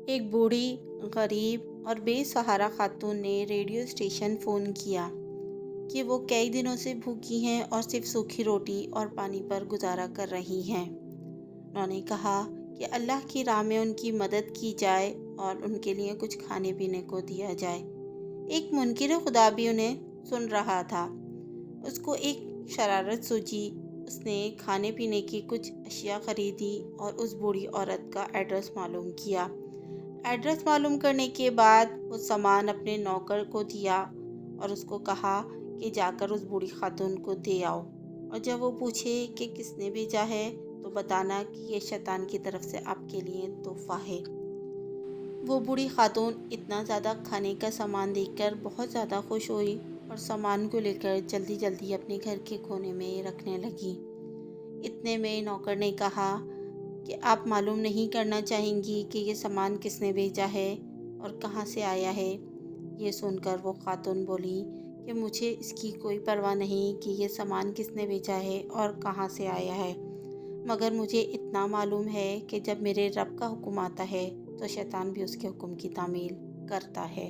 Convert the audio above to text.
ایک بوڑھی، غریب اور بے سہارا خاتون نے ریڈیو اسٹیشن فون کیا کہ وہ کئی دنوں سے بھوکی ہیں اور صرف سوکھی روٹی اور پانی پر گزارا کر رہی ہیں۔ انہوں نے کہا کہ اللہ کی راہ میں ان کی مدد کی جائے اور ان کے لیے کچھ کھانے پینے کو دیا جائے۔ ایک منکر خدا بھی انہیں سن رہا تھا۔ اس کو ایک شرارت سوچی۔ اس نے کھانے پینے کی کچھ اشیاء خریدی اور اس بوڑھی عورت کا ایڈریس معلوم کیا۔ ایڈریس معلوم کرنے کے بعد وہ سامان اپنے نوکر کو دیا اور اس کو کہا کہ جا کر اس بوڑھی خاتون کو دے آؤ، اور جب وہ پوچھے کہ کس نے بھیجا ہے تو بتانا کہ یہ شیطان کی طرف سے آپ کے لیے تحفہ ہے۔ وہ بوڑھی خاتون اتنا زیادہ کھانے کا سامان دیکھ کر بہت زیادہ خوش ہوئی اور سامان کو لے کر جلدی جلدی اپنے گھر کے کونے میں رکھنے لگی۔ اتنے میں نوکر نے کہا کہ آپ معلوم نہیں کرنا چاہیں گی کہ یہ سامان کس نے بھیجا ہے اور کہاں سے آیا ہے؟ یہ سن کر وہ خاتون بولی کہ مجھے اس کی کوئی پرواہ نہیں کہ یہ سامان کس نے بھیجا ہے اور کہاں سے آیا ہے، مگر مجھے اتنا معلوم ہے کہ جب میرے رب کا حکم آتا ہے تو شیطان بھی اس کے حکم کی تعمیل کرتا ہے۔